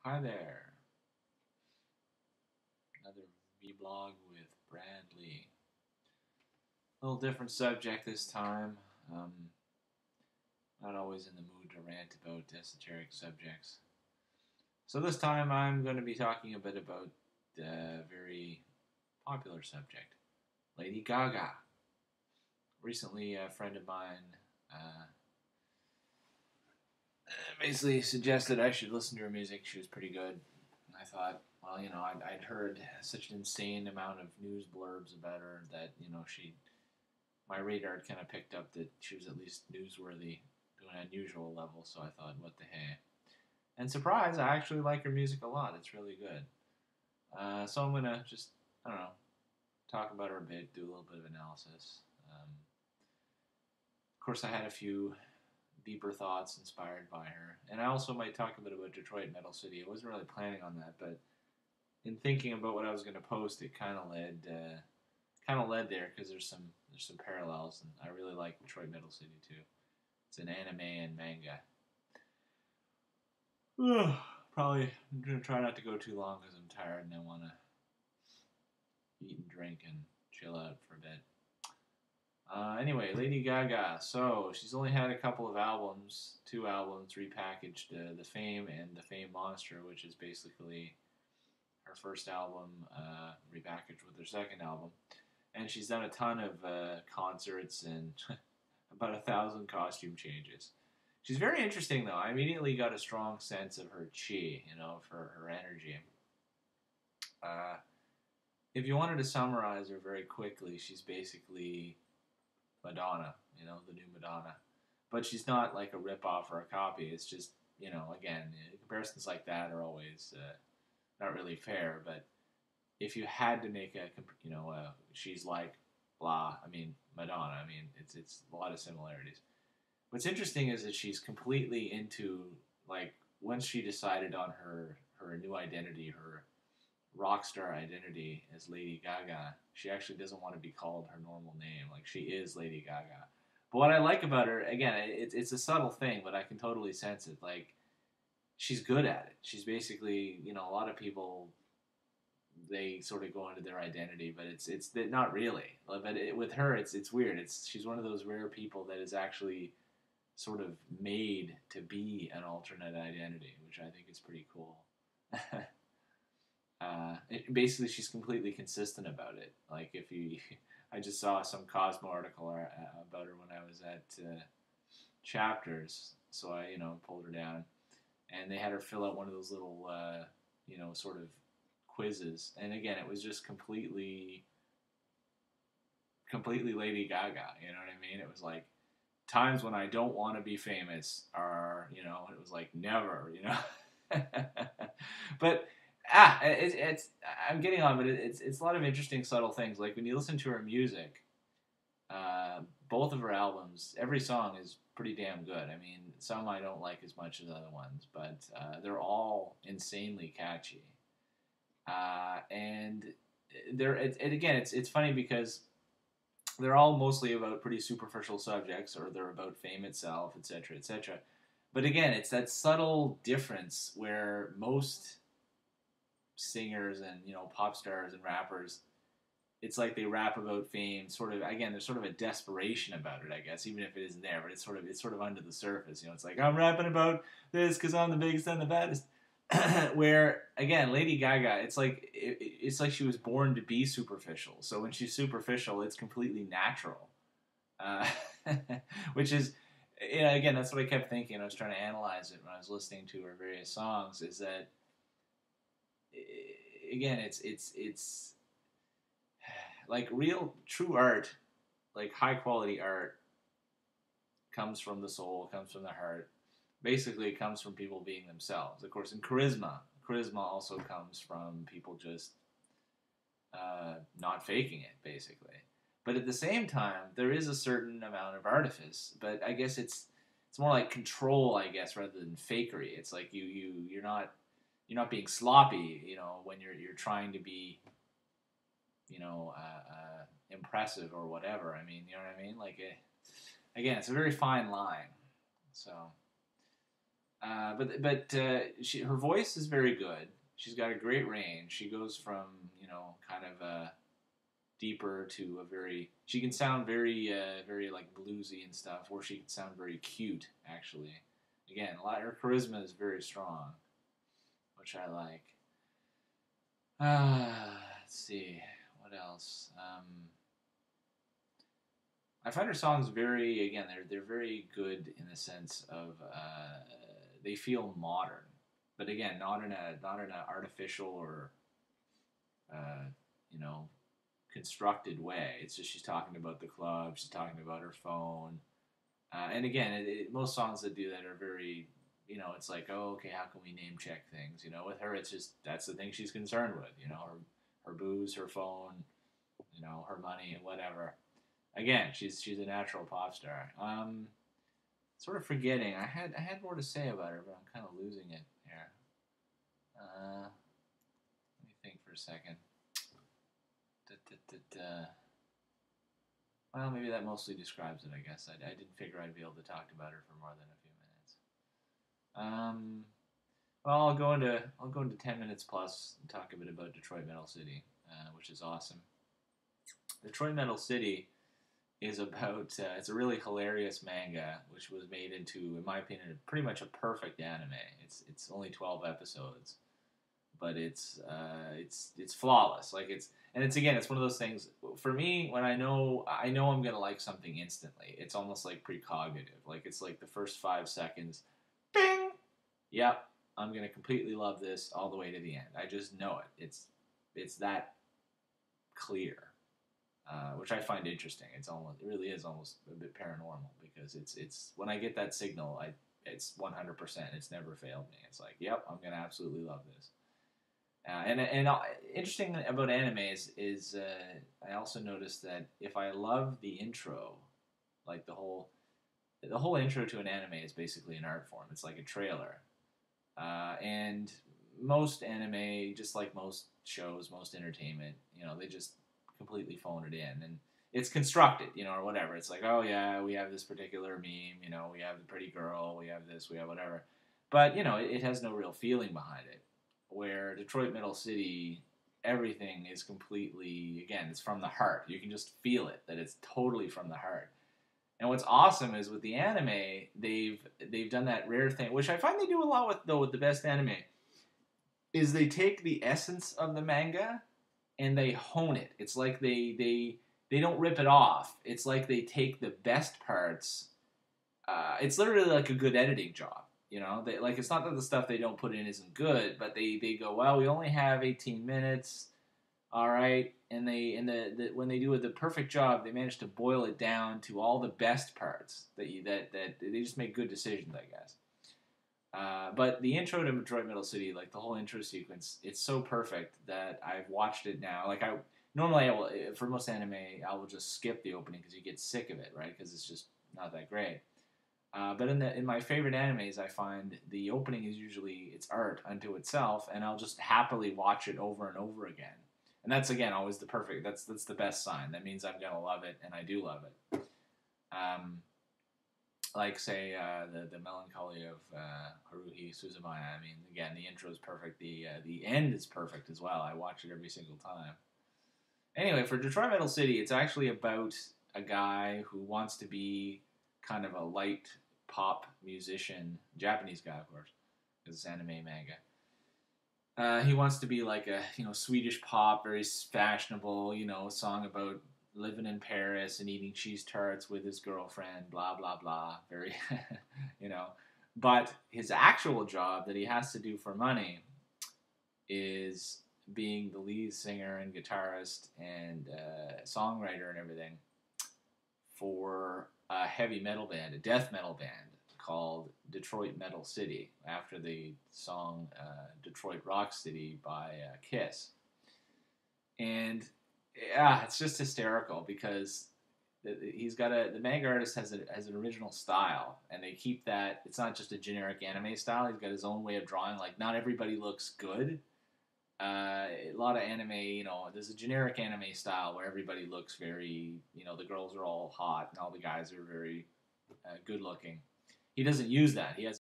Hi there. Another vlog with Bradley. A little different subject this time. Um, Not always in the mood to rant about esoteric subjects. So this time I'm going to be talking a bit about a very popular subject, Lady Gaga. Recently, a friend of mine basically suggested I should listen to her music. She was pretty good. And I thought, well, I'd heard such an insane amount of news blurbs about her that, my radar had kind of picked up that she was at least newsworthy to an unusual level, so I thought, what the hey. And surprise, I actually like her music a lot. It's really good. So I'm going to just, I don't know, talk about her a bit, do a little bit of analysis. Of course, I had a few deeper thoughts inspired by her. And I also might talk a bit about Detroit Metal City. I wasn't really planning on that, but in thinking about what I was going to post, it kind of led there because there's some parallels, and I really like Detroit Metal City too. It's an anime and manga. Probably I'm gonna try not to go too long because I'm tired and I want to eat and drink and chill out for a bit. Anyway, Lady Gaga. So she's only had a couple of albums, two albums repackaged, The Fame and The Fame Monster, which is basically her first album repackaged with her second album. And she's done a ton of concerts and about 1,000 costume changes. She's very interesting, though. I immediately got a strong sense of her chi, of her energy. Uh, if you wanted to summarize her very quickly, she's basically Madonna, the new Madonna. But she's not like a ripoff or a copy. It's just, again, comparisons like that are always not really fair. But if you had to make she's like blah, Madonna. It's a lot of similarities. What's interesting is that she's completely into, like, once she decided on her new identity, her rock star identity as Lady Gaga, she actually doesn't want to be called her normal name. Like, she is Lady Gaga. But what I like about her, again, it's a subtle thing, but I can totally sense it. Like, she's good at it. She's basically, a lot of people, they sort of go into their identity, but it's not really. But with her, it's weird. She's one of those rare people that is actually sort of made to be an alternate identity, which I think is pretty cool. Basically, she's completely consistent about it. Like, I just saw some Cosmo article about her when I was at Chapters, so I, pulled her down, and they had her fill out one of those little, sort of quizzes, and again, it was just completely Lady Gaga. You know what I mean? It was like times when I don't want to be famous are, it was like never, but it's I'm getting on, but it's a lot of interesting subtle things. Like when you listen to her music, both of her albums, every song is pretty damn good. I mean, some I don't like as much as other ones, but they're all insanely catchy. And it's funny because they're all mostly about pretty superficial subjects, or they're about fame itself, etc., etc. But again, it's that subtle difference where most singers and pop stars and rappers, it's like they rap about fame. Sort of, again, there's sort of a desperation about it, I guess, even if it isn't there. But it's sort of under the surface. It's like, I'm rapping about this because I'm the biggest and the baddest. Where again, Lady Gaga, it's like she was born to be superficial. So when she's superficial, it's completely natural, uh, which is, again, that's what I kept thinking. I was trying to analyze it when I was listening to her various songs. Is that, again, it's like real true art, like high quality art, comes from the soul, comes from the heart. Basically, it comes from people being themselves. Of course, in charisma also comes from people just not faking it, basically. But at the same time, there is a certain amount of artifice. But I guess it's more like control, I guess, rather than fakery. It's like you're not being sloppy, when you're trying to be, impressive or whatever. I mean, you know what I mean? Like, again, it's a very fine line. So, Her voice is very good. She's got a great range. She goes from kind of deeper to a very. She can sound very like bluesy and stuff, or she can sound very cute actually. Again, her charisma is very strong, which I like. Let's see what else. I find her songs very again they're very good in the sense of they feel modern, but again not in a artificial or uh, you know constructed way. It's just she's talking about the club, she's talking about her phone, and again most songs that do that are very it's like, oh, okay, how can we name check things? With her it's just that's the thing she's concerned with. Her booze, her phone, her money and whatever. Again, she's a natural pop star. Sort of forgetting. I had more to say about her, but I'm kind of losing it here. Let me think for a second. Da, da, da, da. Well, maybe that mostly describes it. I guess I didn't figure I'd be able to talk about her for more than a few minutes. Well, I'll go into 10 minutes plus and talk a bit about Detroit Metal City, which is awesome. Detroit Metal City is about it's a really hilarious manga which was made into, in my opinion, pretty much a perfect anime. It's only 12 episodes, but it's flawless. Like it's one of those things for me when I know I'm gonna like something instantly. It's almost like precognitive. Like it's like the first 5 seconds, bing, yep, I'm gonna completely love this all the way to the end. I just know it. It's that clear. Which I find interesting. It really is almost a bit paranormal because it's when I get that signal, it's 100%. It's never failed me. It's like, yep, I'm gonna absolutely love this. And interesting about anime is I also noticed that if I love the intro, like the whole intro to an anime is basically an art form. It's like a trailer, and most anime, just like most shows, most entertainment, they just completely phone it in, and it's constructed, or whatever. It's like, oh yeah, we have this particular meme, we have the pretty girl, we have this, we have whatever, but it has no real feeling behind it. Where Detroit Metal City, everything is completely, again, it's from the heart. You can just feel it, that it's totally from the heart. And what's awesome is with the anime, they've done that rare thing, which I find they do a lot with the best anime, is they take the essence of the manga and they hone it. It's like they don't rip it off. It's like they take the best parts. It's literally like a good editing job. Like it's not that the stuff they don't put in isn't good, but they go, well, we only have 18 minutes, all right, and when they do it the perfect job, they manage to boil it down to all the best parts that they just make good decisions, I guess. But the intro to Detroit Metal City, like the whole intro sequence, it's so perfect that I've watched it now. Like normally I will, for most anime, I will just skip the opening because you get sick of it, right? Because it's just not that great. But in my favorite animes, I find the opening is usually it's art unto itself, and I'll just happily watch it over and over again. And that's again always the perfect. That's the best sign. That means I'm gonna love it, and I do love it. Um, like say the melancholy of Haruhi Suzumaya. I mean, again, the intro is perfect. The end is perfect as well. I watch it every single time. Anyway, for Detroit Metal City, it's actually about a guy who wants to be kind of a light pop musician, Japanese guy, of course, because it's anime manga. He wants to be like a Swedish pop, very fashionable, a song about living in Paris and eating cheese tarts with his girlfriend, blah blah blah. Very, you know. But his actual job that he has to do for money is being the lead singer and guitarist and songwriter and everything for a heavy metal band, a death metal band called Detroit Metal City, after the song Detroit Rock City by Kiss. And yeah, it's just hysterical because the manga artist has an original style, and they keep that. It's not just a generic anime style. He's got his own way of drawing. Like, not everybody looks good. A lot of anime, there's a generic anime style where everybody looks very, the girls are all hot and all the guys are very good looking. He doesn't use that. He has